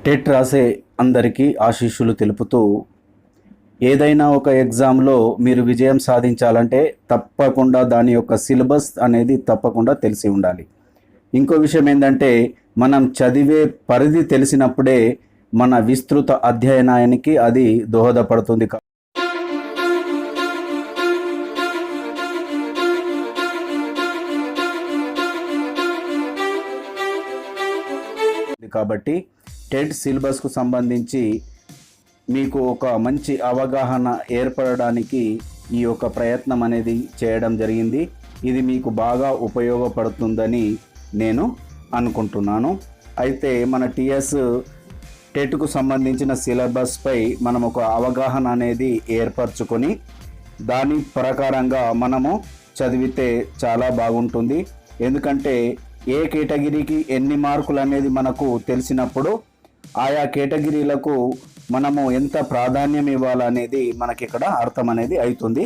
TET రాసే అందరికీ ఆశీస్సులు తెలుపుతూ ఏదైనా ఒక ఎగ్జామ్లో మీరు విజయం సాధించాలంటే తప్పకుండా దాని యొక్క సిలబస్ అనేది తప్పకుండా తెలిసి ఉండాలి. ఇంకో విషయం ఏంటంటే మనం చదివే పరిధి తెలిసినప్పుడే మన విస్తృత అధ్యయనానికి అది దోహదపడుతుంది. కాబట్టి టెట్ సిలబస్కు సంబంధించి మీకు ఒక మంచి అవగాహన ఏర్పడడానికి ఈ యొక్క ప్రయత్నం అనేది చేయడం జరిగింది. ఇది మీకు బాగా ఉపయోగపడుతుందని నేను అనుకుంటున్నాను. అయితే మన టిఎస్ టెట్కు సంబంధించిన సిలబస్పై మనం ఒక అవగాహన అనేది ఏర్పరచుకొని దాని ప్రకారంగా మనము చదివితే చాలా బాగుంటుంది. ఎందుకంటే ఏ కేటగిరీకి ఎన్ని మార్కులు అనేది మనకు తెలిసినప్పుడు ఆయా కేటగిరీలకు మనము ఎంత ప్రాధాన్యం ఇవ్వాలనేది మనకి ఇక్కడ అర్థం అనేది అవుతుంది.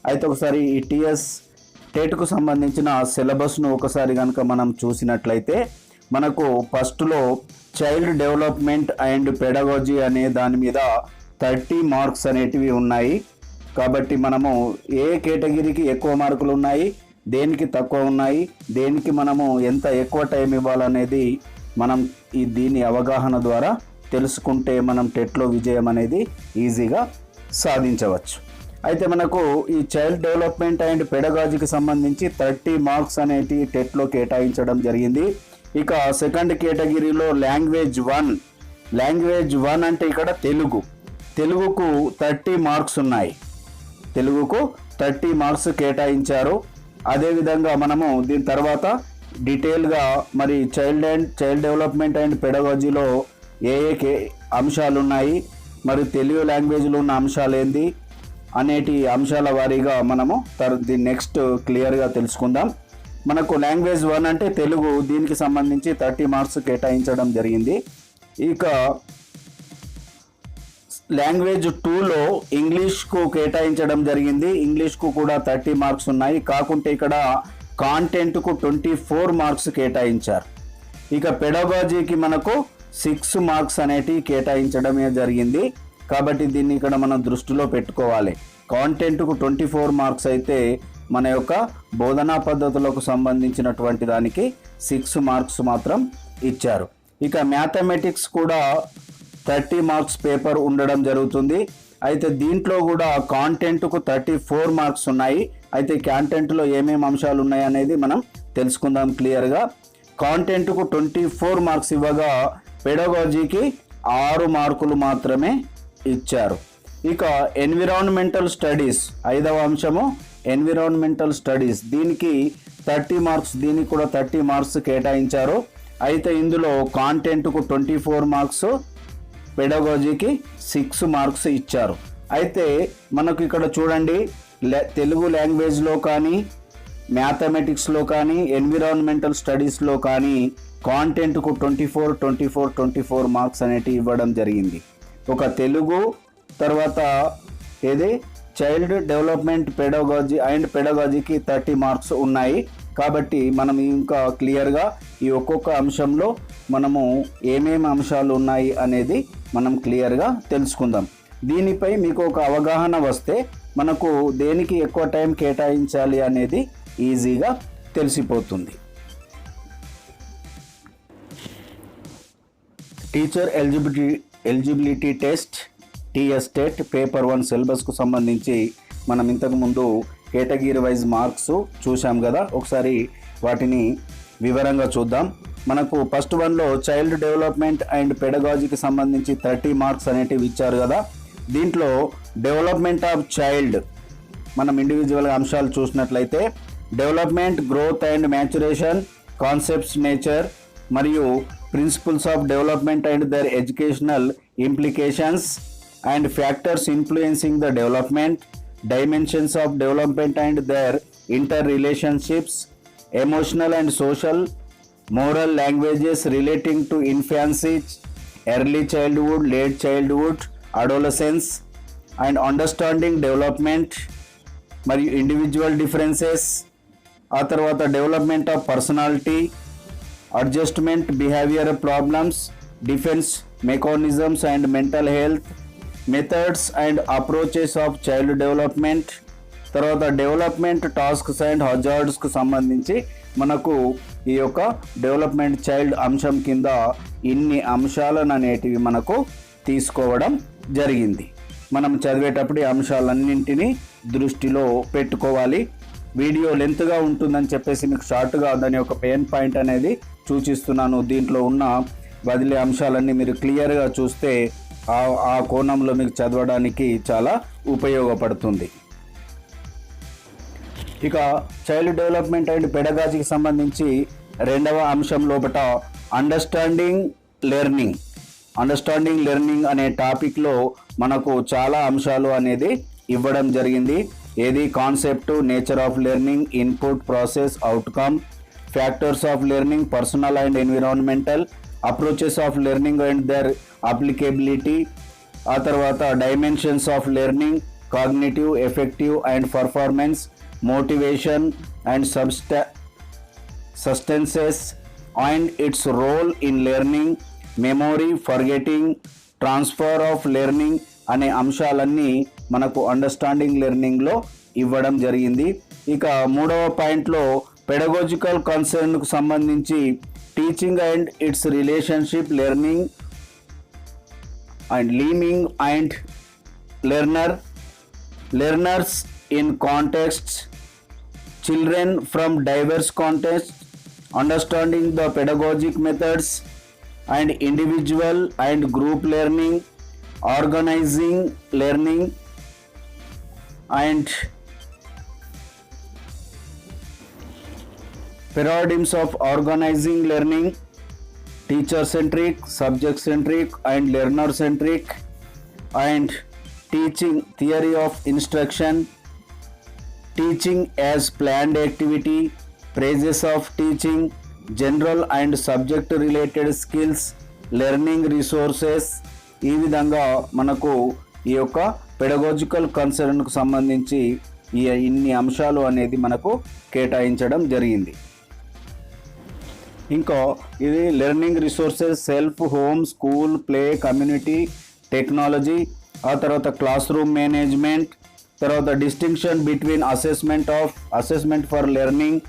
అయితే ఒకసారి ఈ టిఎస్ టెట్కు సంబంధించిన సిలబస్ను ఒకసారి కనుక మనం చూసినట్లయితే మనకు ఫస్ట్లో చైల్డ్ డెవలప్మెంట్ అండ్ పెడగాజీ అనే దాని మీద 30 మార్క్స్ అనేటివి ఉన్నాయి. కాబట్టి మనము ఏ కేటగిరీకి ఎక్కువ మార్కులు ఉన్నాయి, దేనికి తక్కువ ఉన్నాయి, దేనికి మనము ఎంత ఎక్కువ టైం ఇవ్వాలనేది మనం దీని అవగాహన ద్వారా తెలుసుకుంటే మనం టెట్లో విజయం అనేది ఈజీగా సాధించవచ్చు. అయితే మనకు ఈ చైల్డ్ డెవలప్మెంట్ అండ్ పెడగాజీకి సంబంధించి 30 మార్క్స్ అనేటి టెట్లో కేటాయించడం జరిగింది. ఇక సెకండ్ కేటగిరీలో లాంగ్వేజ్ 1 అంటే ఇక్కడ తెలుగుకు 30 మార్క్స్ ఉన్నాయి. తెలుగుకు 30 మార్క్స్ కేటాయించారు. అదేవిధంగా మనము దీని తర్వాత డీటెయిల్గా మరి చైల్డ్ డెవలప్మెంట్ అండ్ పెడగాజీలో ఏ అంశాలు ఉన్నాయి, మరి తెలుగు లాంగ్వేజ్లో ఉన్న అంశాలు ఏంది అనేటి అంశాల వారీగా మనము దీన్ని నెక్స్ట్ క్లియర్గా తెలుసుకుందాం. మనకు లాంగ్వేజ్ 1 అంటే తెలుగు, దీనికి సంబంధించి 30 మార్క్స్ కేటాయించడం జరిగింది. ఇక లాంగ్వేజ్ 2లో ఇంగ్లీష్కు కేటాయించడం జరిగింది. ఇంగ్లీష్కు కూడా 30 మార్క్స్ ఉన్నాయి. కాకుంటే ఇక్కడ కాంటెంట్కు 24 మార్క్స్ కేటాయించారు. ఇక పెడగాజీకి మనకు 6 మార్క్స్ అనేటివి కేటాయించడమే జరిగింది. కాబట్టి దీన్ని ఇక్కడ మనం దృష్టిలో పెట్టుకోవాలి. కాంటెంట్కు 24 మార్క్స్ అయితే మన యొక్క బోధనా పద్ధతులకు సంబంధించినటువంటి దానికి 6 మార్క్స్ మాత్రం ఇచ్చారు. ఇక మ్యాథమెటిక్స్ కూడా 30 మార్క్స్ పేపర్ ఉండడం జరుగుతుంది. అయితే దీంట్లో కూడా కాంటెంట్కు 34 మార్క్స్ ఉన్నాయి. అయితే కాంటెంట్లో ఏమేమి అంశాలు ఉన్నాయి అనేది మనం తెలుసుకుందాం క్లియర్గా. కాంటెంట్కు 24 మార్క్స్ ఇవ్వగా పెడగాజీకి 6 మార్కులు మాత్రమే ఇచ్చారు. ఇక ఎన్విరాన్మెంటల్ స్టడీస్ 5వ అంశము ఎన్విరాన్మెంటల్ స్టడీస్, దీనికి 30 మార్క్స్, దీనికి కూడా 30 మార్క్స్ కేటాయించారు. అయితే ఇందులో కాంటెంట్కు 24 మార్క్స్, పెడగాజీకి 6 మార్క్స్ ఇచ్చారు. అయితే మనకు ఇక్కడ చూడండి, తెలుగు లాంగ్వేజ్లో కానీ, మ్యాథమెటిక్స్లో కానీ, ఎన్విరాన్మెంటల్ స్టడీస్లో కానీ కాంటెంట్కు 24 మార్క్స్ అనేటివి ఇవ్వడం జరిగింది. ఒక తెలుగు తర్వాత ఏది చైల్డ్ డెవలప్మెంట్ పెడగాజీకి 30 మార్క్స్ ఉన్నాయి. కాబట్టి మనం ఇంకా క్లియర్గా ఈ ఒక్కొక్క అంశంలో మనము ఏమేమి అంశాలు ఉన్నాయి అనేది మనం క్లియర్గా తెలుసుకుందాం. దీనిపై మీకు ఒక అవగాహన వస్తే మనకు దేనికి ఎక్కువ టైం కేటాయించాలి అనేది ఈజీగా తెలిసిపోతుంది. Teacher eligibility test TS TET paper 1 సిలబస్కు సంబంధించి మనం ఇంతకుముందు కేటగిరీ వైజ్ మార్క్స్ చూసాం కదా. ఒకసారి వాటిని వివరంగా చూద్దాం. మనకు ఫస్ట్ 1లో చైల్డ్ డెవలప్మెంట్ అండ్ పెడగాజీకి సంబంధించి 30 మార్క్స్ అనేటివి ఇచ్చారు కదా. దీంట్లో డెవలప్మెంట్ ఆఫ్ చైల్డ్ మనం ఇండివిజువల్గా అంశాలు చూసినట్లయితే development, growth and maturation, concepts, nature మరియు principles of development and their educational implications and factors influencing the development, dimensions of development and their interrelationships, emotional and social, moral languages relating to infancy, early childhood, late childhood, adolescence, and understanding development మరియు individual differences, ఆ తర్వాత development of personality, adjustment, behaviour problems, defence mechanisms and mental health, methods and approaches of child development, తర్వాత development tasks and హజార్డ్స్కు సంబంధించి మనకు ఈ యొక్క development child అంశం కింద ఇన్ని అంశాలను అనేటివి మనకు తీసుకోవడం జరిగింది. మనం చదివేటప్పుడు ఈ అంశాలన్నింటినీ దృష్టిలో పెట్టుకోవాలి. వీడియో లెంత్గా ఉంటుందని చెప్పేసి మీకు షార్ట్గా దాని యొక్క పెయిన్ పాయింట్ అనేది సూచిస్తున్నాను. దీంట్లో ఉన్న వదిలే అంశాలన్నీ మీరు క్లియర్గా చూస్తే ఆ కోణంలో మీకు చదవడానికి చాలా ఉపయోగపడుతుంది. ఇక చైల్డ్ డెవలప్మెంట్ అండ్ పెడగాజీకి సంబంధించి రెండవ అంశం లోపల అండర్స్టాండింగ్ లెర్నింగ్ అనే టాపిక్లో మనకు చాలా అంశాలు అనేది ఇవ్వడం జరిగింది. ఏది concept, nature of learning, input, process, outcome, factors of learning, personal and environmental, approaches of learning and their applicability, ఆ తర్వాత dimensions of learning, cognitive, affective and performance, motivation and sustenances and its role in learning, memory, forgetting, transfer of learning అనే అంశాలన్నీ మనకు understanding లెర్నింగ్లో ఇవ్వడం జరిగింది. ఇక మూడవ పాయింట్లో పెడగోజికల్ కన్సర్న్కు సంబంధించి teaching and its relationship, learning and learning and learners in contexts, children from diverse context, understanding the pedagogic methods and individual and group learning, organizing learning and paradigms of organizing learning, teacher centric, subject centric and learner centric, and teaching theory of instruction, teaching as planned activity, praises of teaching, general and subject related skills, learning resources. ఈ విధంగా మనకు ఈ యొక్క pedagogical కన్సర్న్కు సంబంధించి ఇన్ని అంశాలు అనేది మనకు కేటాయించడం జరిగింది. ఇంకా ఇది learning resources, self, home, school, play, community, technology, ఆ తర్వాత క్లాస్ రూమ్ మేనేజ్మెంట్, తర్వాత distinction between assessment for learning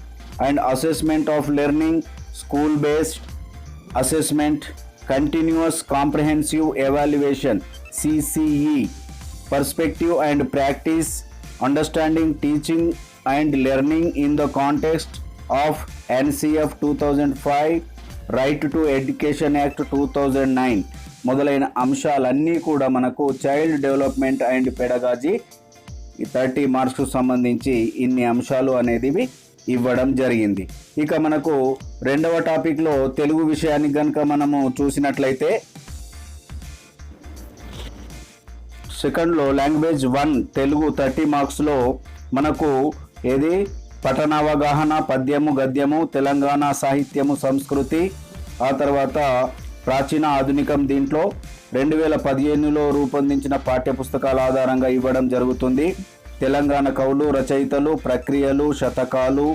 and assessment of learning, school based assessment, continuous comprehensive evaluation CCE, perspective and practice, understanding teaching and learning in the context of NCF 2005, Right to Education Act 2009 మొదలైన అంశాలన్నీ కూడా మనకు child development and pedagogy 30 మార్క్స్కు సంబంధించి ఇన్ని అంశాలు అనేది ఇవ్వడం జరిగింది. ఇక మనకు రెండవ టాపిక్లో తెలుగు విషయానికి కనుక మనము చూసినట్లయితే సెకండ్లో లాంగ్వేజ్ 1 తెలుగు 30 మార్క్స్లో మనకు ఏది పఠనావగాహన, పద్యము, గద్యము, తెలంగాణ సాహిత్యము, సంస్కృతి, ఆ తర్వాత ప్రాచీన ఆధునికం. దీంట్లో 2015లో రూపొందించిన పాఠ్యపుస్తకాల ఆధారంగా ఇవ్వడం జరుగుతుంది. తెలంగాణ కవులు, రచయితలు, ప్రక్రియలు, శతకాలు,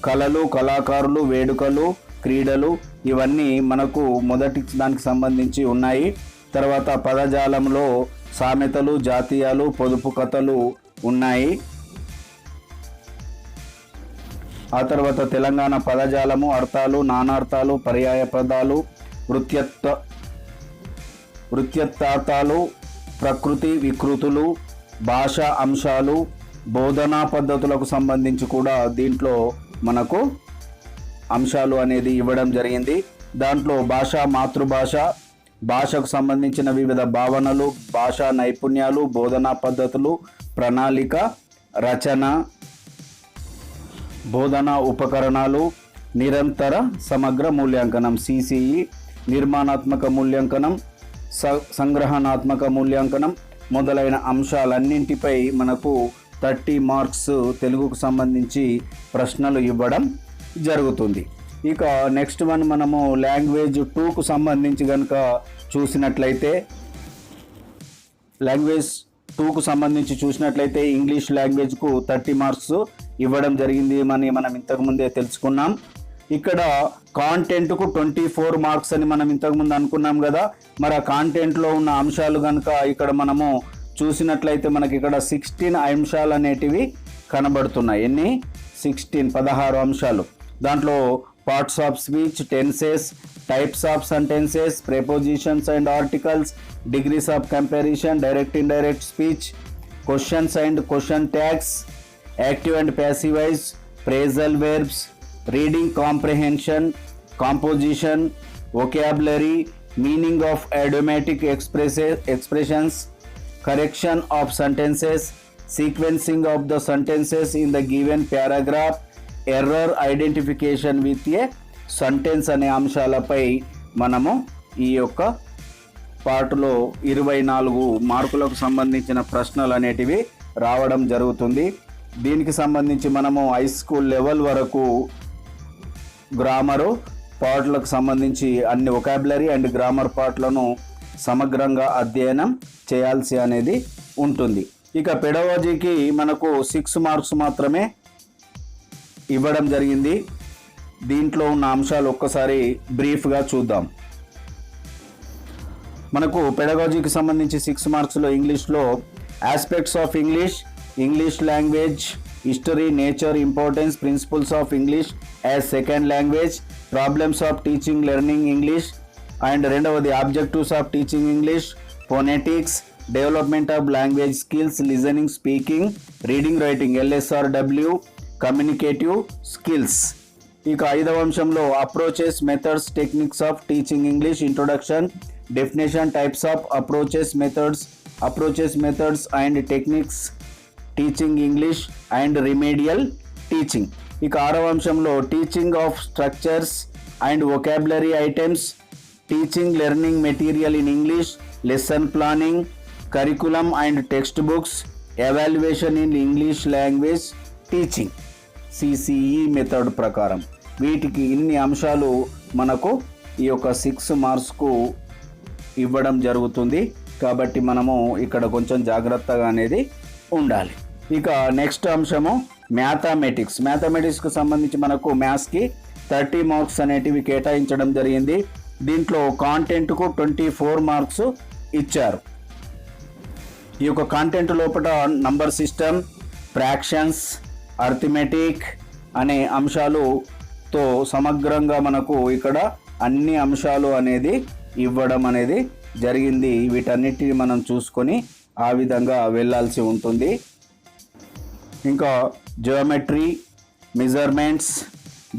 కళలు, కళాకారులు, వేడుకలు, క్రీడలు ఇవన్నీ మనకు మొదటి దానికి సంబంధించి ఉన్నాయి. తర్వాత పదజాలంలో సామెతలు, జాతీయాలు, పొదుపు కథలు ఉన్నాయి. ఆ తర్వాత తెలంగాణ పదజాలము, అర్థాలు, నానార్థాలు, పర్యాయ పదాలు, వృత్యర్థాలు, ప్రకృతి వికృతులు, భాషా అంశాలు, బోధనా పద్ధతులకు సంబంధించి కూడా దీంట్లో మనకు అంశాలు అనేది ఇవ్వడం జరిగింది. దాంట్లో భాష, మాతృభాష, భాషకు సంబంధించిన వివిధ భావనలు, భాషా నైపుణ్యాలు, బోధనా పద్ధతులు, ప్రణాళిక, రచన, బోధనా ఉపకరణాలు, నిరంతర సమగ్ర మూల్యాంకనం CCE, నిర్మాణాత్మక మూల్యాంకనం, సంగ్రహణాత్మక మూల్యాంకనం మొదలైన అంశాలన్నింటిపై మనకు 30 మార్క్స్ తెలుగుకు సంబంధించి ప్రశ్నలు ఇవ్వడం జరుగుతుంది. ఇక నెక్స్ట్ వన్ మనము లాంగ్వేజ్ 2కు సంబంధించి కనుక చూసినట్లయితే ఇంగ్లీష్ లాంగ్వేజ్కు 30 మార్క్స్ ఇవ్వడం జరిగింది అని మనం ఇంతకుముందే తెలుసుకున్నాం. ఇక్కడ కాంటెంట్కు 24 మార్క్స్ అని మనం ఇంతకుముందు అనుకున్నాం కదా. మరి ఆ కాంటెంట్లో ఉన్న అంశాలు కనుక ఇక్కడ మనము చూసినట్లయితే మనకి ఇక్కడ 16 అంశాలు అనేటివి కనబడుతున్నాయి. ఎన్ని? 16 అంశాలు. దాంట్లో parts of speech, tenses, types of sentences, prepositions and articles, degrees of comparison, direct indirect speech, questions and question tags, active and passive voice, phrasal verbs, reading comprehension, composition, vocabulary, meaning of idiomatic expressions, correction of sentences, sequencing of the sentences in the given paragraph, error identification with a sentence అనే అంశాలపై మనము ఈ యొక్క పార్టులో 24 మార్కులకు సంబంధించిన ప్రశ్నలు అనేటివి రావడం జరుగుతుంది. దీనికి సంబంధించి మనము హై స్కూల్ లెవెల్ వరకు గ్రామరు పార్ట్లకు సంబంధించి అన్ని వొకాబులరీ అండ్ గ్రామర్ పార్ట్లను సమగ్రంగా అధ్యయనం చేయాల్సి అనేది ఉంటుంది. ఇక పెడగాజీకి మనకు 6 మార్క్స్ మాత్రమే ఇవ్వడం జరిగింది. దీంట్లో ఉన్న అంశాలు ఒక్కసారి బ్రీఫ్గా చూద్దాం. మనకు పెడగాజీకి సంబంధించి 6 మార్క్స్లో ఇంగ్లీష్లో aspects of English language, history, nature, importance, principles of English as second language, problems of teaching learning English, and రెండవది objectives of teaching English, phonetics, development of language skills, listening, speaking, reading, writing, LSRW, communicative skills. ఇక 5వ అంశంలో approaches, methods, techniques of teaching English, introduction, definition, types of approaches, methods and techniques teaching English and remedial teaching. ఇక 6వ అంశంలో teaching of structures and vocabulary items, teaching learning material in English, lesson planning, curriculum and text books, evaluation in English language teaching, CCE method ప్రకారం. వీటికి ఇన్ని అంశాలు మనకు ఈ యొక్క 6 మార్క్స్కు ఇవ్వడం జరుగుతుంది. కాబట్టి మనము ఇక్కడ కొంచెం జాగ్రత్తగా అనేది ఉండాలి. ఇక నెక్స్ట్ అంశము మ్యాథమెటిక్స్కు సంబంధించి మనకు మ్యాథ్స్కి 30 మార్క్స్ అనేటివి కేటాయించడం జరిగింది. దీంట్లో కాంటెంట్కు 24 మార్క్స్ ఇచ్చారు. ఈ యొక్క కాంటెంట్ లోపల నంబర్ సిస్టమ్, ఫ్రాక్షన్స్, అర్థమెటిక్ అనే అంశాలుతో సమగ్రంగా మనకు ఇక్కడ అన్ని అంశాలు అనేది ఇవ్వడం అనేది జరిగింది. వీటన్నిటిని మనం చూసుకొని ఆ విధంగా వెళ్ళాల్సి ఉంటుంది. ఇంకా geometry, measurements,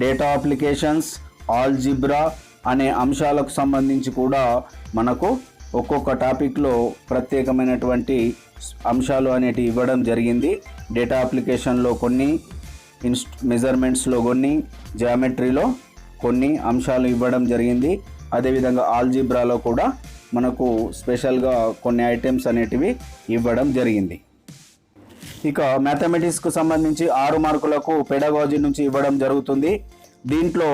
data applications, algebra అనే అంశాలకు సంబంధించి కూడా మనకు ఒక్కొక్క టాపిక్లో ప్రత్యేకమైనటువంటి అంశాలు అనేటివి ఇవ్వడం జరిగింది. డేటా అప్లికేషన్లో కొన్ని, మెజర్మెంట్స్లో కొన్ని, జియోమెట్రీలో కొన్ని అంశాలు ఇవ్వడం జరిగింది. అదేవిధంగా ఆల్జిబ్రాలో కూడా మనకు స్పెషల్గా కొన్ని ఐటమ్స్ అనేటివి ఇవ్వడం జరిగింది. ఇక మ్యాథమెటిక్స్కు సంబంధించి 6 మార్కులకు పెడగాజీ నుంచి ఇవ్వడం జరుగుతుంది. దీంట్లో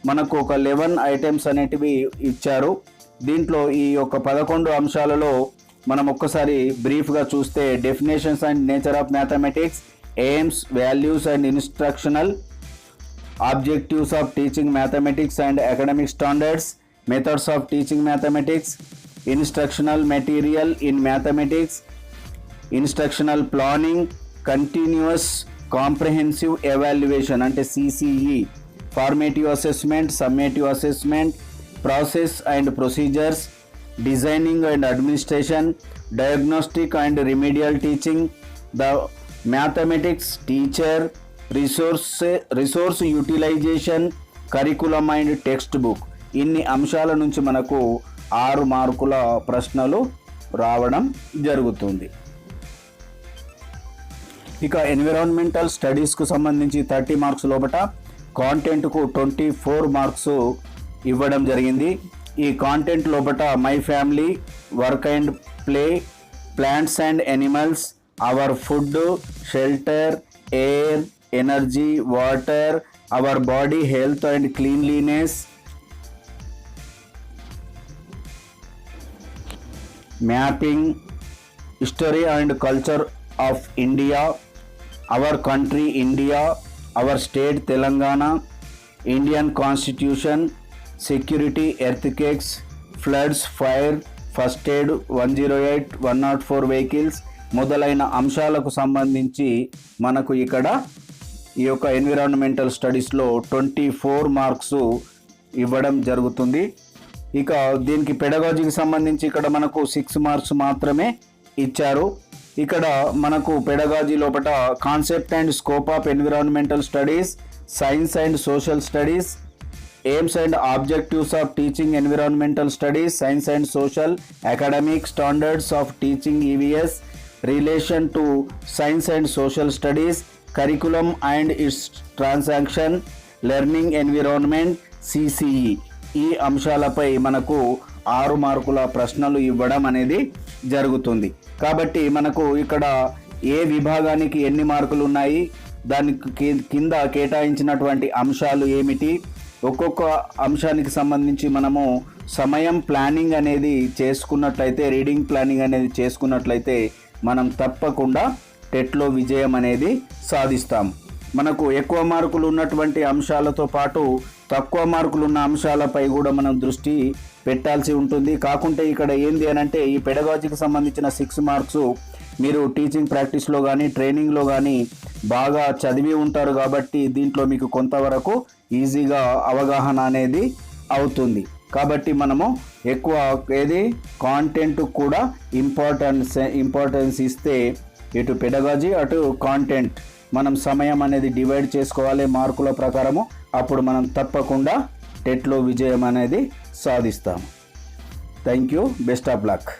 మనకు ఒక 11 ఐటమ్స్ అనేటివి ఇచ్చారు. దీంట్లో ఈ యొక్క 11 అంశాలలో మనం ఒక్కసారి బ్రీఫ్గా చూస్తే definitions and nature of mathematics, aims, values and instructional objectives of teaching mathematics and academic standards, methods of teaching mathematics, instructional material in mathematics, instructional planning, continuous comprehensive evaluation అంటే CCE, formative assessment, summative assessment, process and procedures, designing and administration, diagnostic and remedial teaching, the mathematics teacher, resource utilisation, curriculum and textbook. ఇన్ని అంశాల నుంచి మనకు 6 మార్కుల ప్రశ్నలు రావడం జరుగుతుంది. ఇక ఎన్విరాన్మెంటల్ స్టడీస్కు సంబంధించి 30 మార్క్స్ లోపల కాంటెంట్కు 24 మార్క్స్ ఇవ్వడం జరిగింది. ఈ కాంటెంట్ లోపల my family, work and play, plants and animals, our food, shelter, air, energy, water, our body health and cleanliness, mapping, history and culture of India, our country India, our state Telangana, Indian constitution, security, earthquakes, floods, fire, first aid, 108, 104 vehicles మొదలైన అంశాలకు సంబంధించి మనకు ఇక్కడ ఈ యొక్క environmental స్టడీస్లో 24 marks ఇవ్వడం జరుగుతుంది. ఇక దీనికి పెడగాజీకి సంబంధించి ఇక్కడ మనకు 6 మార్క్స్ మాత్రమే ఇచ్చారు. ఇక్కడ మనకు పెడగాజీ లోపల concept and scope of environmental studies, science and social studies, aims and objectives of teaching environmental studies, science and social, academic standards of teaching EVS, relation to science and social studies, curriculum and it's transaction, learning environment, CCE ఈ అంశాలపై మనకు 6 మార్కుల ప్రశ్నలు ఇవ్వడం అనేది జరుగుతుంది. కాబట్టి మనకు ఇక్కడ ఏ విభాగానికి ఎన్ని మార్కులు ఉన్నాయి, దానికి కింద కేటాయించినటువంటి అంశాలు ఏమిటి, ఒక్కొక్క అంశానికి సంబంధించి మనము సమయం ప్లానింగ్ అనేది చేసుకున్నట్లయితే, రీడింగ్ ప్లానింగ్ అనేది చేసుకున్నట్లయితే మనం తప్పకుండా టెట్లో విజయం అనేది సాధిస్తాం. మనకు ఎక్కువ మార్కులు ఉన్నటువంటి అంశాలతో పాటు తక్కువ మార్కులు ఉన్న అంశాలపై కూడా మనం దృష్టి పెట్టాల్సి ఉంటుంది. కాకుంటే ఇక్కడ ఏంది అని అంటే ఈ పెడగాజీకి సంబంధించిన 6 మార్క్స్ మీరు టీచింగ్ ప్రాక్టీస్లో కానీ ట్రైనింగ్లో కానీ బాగా చదివి ఉంటారు కాబట్టి దీంట్లో మీకు కొంతవరకు ఈజీగా అవగాహన అనేది అవుతుంది. కాబట్టి మనము ఎక్కువ కాంటెంట్ కూడా ఇంపార్టెన్స్ ఇస్తే ఇటు పెడగాజీ అటు కాంటెంట్ మనం సమయం అనేది డివైడ్ చేసుకోవాలి మార్కుల ప్రకారము. అప్పుడు మనం తప్పకుండా టెట్లో విజయం అనేది సాధిస్తాము. Thank you. Best of luck.